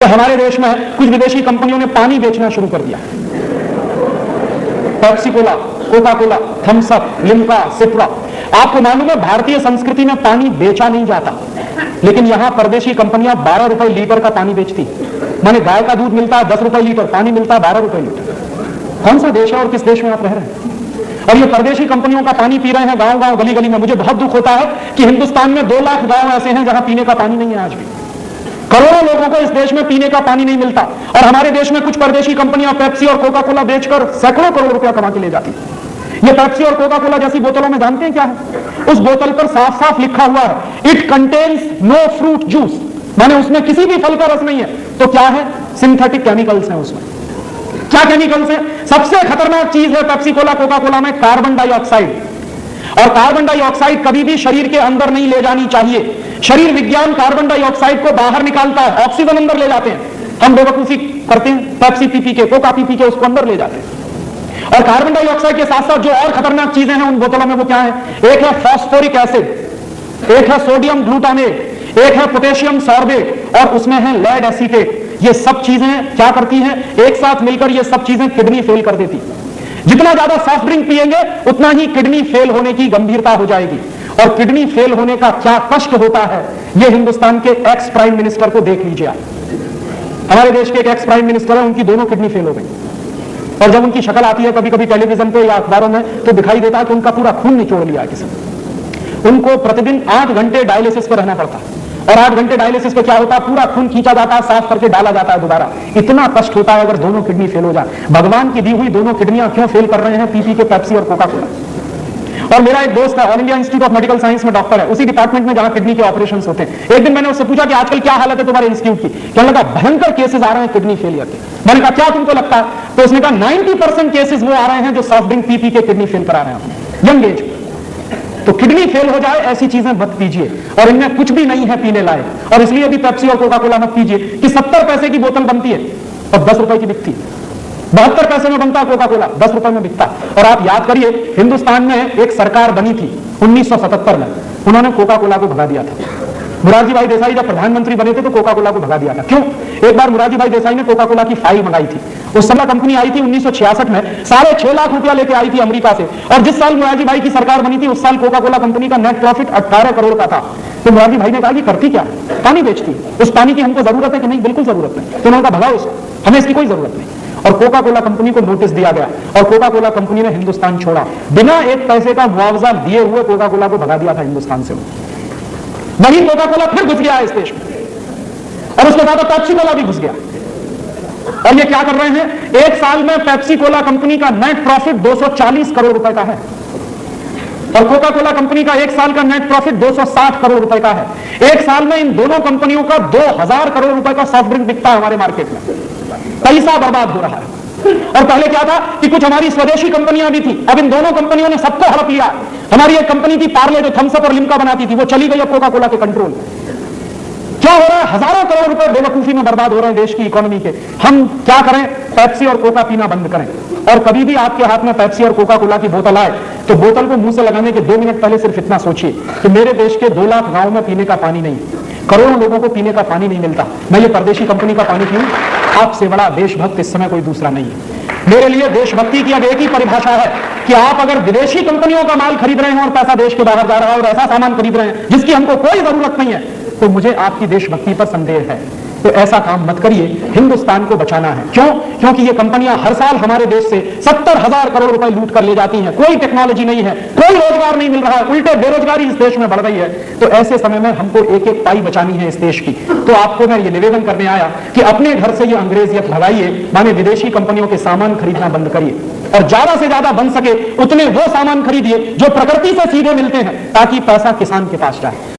तो हमारे देश में कुछ विदेशी कंपनियों ने पानी बेचना शुरू कर दिया। Pepsi Cola, Coca Cola, Thums Up, Limca, सिप्रा। आपको मालूम है भारतीय संस्कृति में पानी बेचा नहीं जाता, लेकिन यहां परदेशी कंपनियां 12 रुपए लीटर का पानी बेचती। माने गाय का दूध मिलता है 10 रुपए लीटर, पानी मिलता है 12 रुपए लीटर। कौन सा देश है और किस देश में आप रह रहे हैं? और ये परदेशी कंपनियों का पानी पी रहे हैं गांव गांव, गली गली में। मुझे बहुत दुख होता है कि हिंदुस्तान में 2 लाख गांव ऐसे हैं जहां पीने का पानी नहीं है। आज भी करोड़ों लोगों को इस देश में पीने का पानी नहीं मिलता, और हमारे देश में कुछ परदेशी कंपनियां पेप्सी और कोका कोला बेचकर सैकड़ों करोड़ रुपया कमा के ले जाती। ये पेप्सी और कोका कोला जैसी बोतलों में जानते हैं क्या है? उस बोतल पर साफ साफ लिखा हुआ है it contains no fruit juice, माने उसमें किसी भी फल का रस नहीं है। तो क्या है? सिंथेटिक केमिकल्स हैं उसमें। क्या केमिकल्स है? सबसे खतरनाक चीज है पेप्सी कोला कोका कोला में कार्बन डाइऑक्साइड। और कार्बन डाइऑक्साइड कभी भी शरीर के अंदर नहीं ले जानी चाहिए। शरीर विज्ञान कार्बन डाइऑक्साइड को बाहर निकालता है, ऑक्सीजन अंदर ले जाते हैं। हम बेवकूफी करते हैं, पेप्सी पी के, कोका पी के उसको अंदर ले जाते हैं। और कार्बन डाइऑक्साइड के साथ साथ जो और खतरनाक चीजें हैं उन बोतलों में, वो क्या है? एक है फॉस्फोरिक एसिड, एक है सोडियम ग्लूटामेट, एक है पोटेशियम सॉर्बेट, और उसमें है लेड एसीटेट। ये सब चीजें क्या करती हैं? एक साथ मिलकर ये सब चीजें किडनी फेल कर देती। जितना ज्यादा सॉफ्ट ड्रिंक पिएंगे उतना ही किडनी फेल होने की गंभीरता हो जाएगी। और किडनी फेल होने का क्या कष्ट होता है, यह हिंदुस्तान के एक्स प्राइम मिनिस्टर को देख लीजिए आप। हमारे देश के एक एक्स प्राइम मिनिस्टर है, उनकी दोनों किडनी फेल हो गई। और जब उनकी शक्ल आती है कभी कभी टेलीविजन पे या अखबारों में, तो दिखाई देता है कि उनका पूरा खून निचोड़ लिया है किसी ने। उनको प्रतिदिन 8 घंटे डायलिसिस पर रहना पड़ता है। और 8 घंटे डायलिसिस पे क्या होता है? पूरा खून खींचा जाता है, साफ करके डाला जाता है दोबारा। इतना कष्ट होता है अगर दोनों किडनी फेल हो जाए। भगवान की दी हुई दोनों किडनियां क्यों फेल कर रहे हैं? पी के पेप्सी और कोका कोला। और मेरा एक दोस्त है, all India institute of medical science में डॉक्टर है, उसी डिपार्टमेंट में जहां किडनी के ऑपरेशन होते हैं। एक दिन मैंने उससे पूछा कि आजकल क्या हालत है तुम्हारे इंस्टीट्यूट की? कहने लगा भयंकर केसेस आ रहे हैं किडनी फेलियर के। मैंने कहा क्या तुमको लगता है? तो उसने कहा 90% केसेस वो आ रहे हैं जो सॉफ्ट ड्रिंक पी के किडनी फेल करा रहे हैं यंग एज। तो किडनी फेल हो जाए ऐसी चीजें मत पीजिए, और इनमें कुछ भी नहीं है पीने लायक। और इसलिए भी पेप्सी और कोका कोला मत पीजिए कि 70 पैसे की बोतल बनती है और 10 रुपए की बिकती है। 72 पैसे में बनता है कोका कोला, 10 रुपए में बिकता। और आप याद करिए, हिंदुस्तान में एक सरकार बनी थी 1977 में, उन्होंने कोका कोला को भगा दिया था। मोरारजी भाई देसाई जब प्रधानमंत्री बने थे तो कोका कोला को भगा दिया था। क्यों? एक बार मोरारजी भाई देसाई ने कोका कोला की फाइल मंगाई थी। उस समय कंपनी आई थी 1966 में, 6.5 लाख रुपया लेके आई थी अमेरिका से। और जिस साल मोरारजी भाई की सरकार बनी थी उस साल कोका कोला कंपनी का नेट प्रॉफिट 18 करोड़ का था। तो मोरारजी भाई ने कहा कि करती क्या? पानी बेचती। उस पानी की हमको जरूरत है कि नहीं? बिल्कुल जरूरत नहीं। तो उन्होंने कहा भगाओ इसको, हमें इसकी कोई जरूरत नहीं। और कोका कोला कंपनी को नोटिस दिया गया और कोका कोला कंपनी ने हिंदुस्तान छोड़ा। बिना 1 पैसे का मुआवजा दिए हुए कोका कोला को भगा दिया था हिंदुस्तान से। वही कोका कोला फिर घुस गया इस देश में, और उसके बाद पेप्सी कोला भी घुस गया। और ये क्या कर रहे हैं? एक साल में पेप्सी कोला कंपनी का नेट प्रॉफिट 240 करोड़ रुपए का है, और कोका कोला कंपनी का एक साल का नेट प्रॉफिट 260 करोड़ रुपए का है। एक साल में इन दोनों कंपनियों का 2000 करोड़ रुपए का सॉफ्ट ड्रिंक बिकता है हमारे मार्केट में। पैसा बर्बाद हो रहा है। और पहले क्या था कि कुछ हमारी स्वदेशी कंपनियां भी थी, अब इन दोनों कंपनियों ने सबको हड़प लिया। हमारी एक कंपनी थी पार्ले, जो थम्स अप और लिम्का बनाती थी, वो चली गई अब कोका कोला के कंट्रोल में। क्या हो रहा है? हजारों करोड़ रुपए बेवकूफी में बर्बाद हो रहे हैं देश की इकोनॉमी के। हम क्या करें? पेप्सी और कोका पीना बंद करें। और कभी भी आपके हाथ में पेप्सी और कोका कोला की बोतल आए तो बोतल को मुंह से लगाने के 2 मिनट पहले सिर्फ इतना सोचिए कि मेरे देश के 2 लाख गांव में पीने का पानी नहीं, करोड़ों लोगों को पीने का पानी नहीं मिलता। मैं ये परदेशी कंपनी का पानी पीऊं? आपसे बड़ा देशभक्त इस समय कोई दूसरा नहीं है। मेरे लिए देशभक्ति की अब एक ही परिभाषा है कि आप अगर विदेशी कंपनियों का माल खरीद रहे हैं और पैसा देश के बाहर जा रहा है और ऐसा सामान खरीद रहे हैं जिसकी हमको कोई जरूरत नहीं है, तो मुझे आपकी देशभक्ति पर संदेह है। तो ऐसा काम मत करिए, हिंदुस्तान को बचाना है। क्यों? क्योंकि ये कंपनियां हर साल हमारे देश से 70,000 करोड़ रुपए लूट कर ले जाती हैं। कोई टेक्नोलॉजी नहीं है, कोई रोजगार नहीं मिल रहा है, उल्टे बेरोजगारी इस देश में बढ़ रही है। तो ऐसे समय में हमको एक एक पाई बचानी है इस देश की। तो आपको मैं ये निवेदन करने आया कि अपने घर से ये अंग्रेजियत भगाइए, माने विदेशी कंपनियों के सामान खरीदना बंद करिए, और ज्यादा से ज्यादा बन सके उतने वो सामान खरीदिए जो प्रकृति से सीधे मिलते हैं, ताकि पैसा किसान के पास जाए।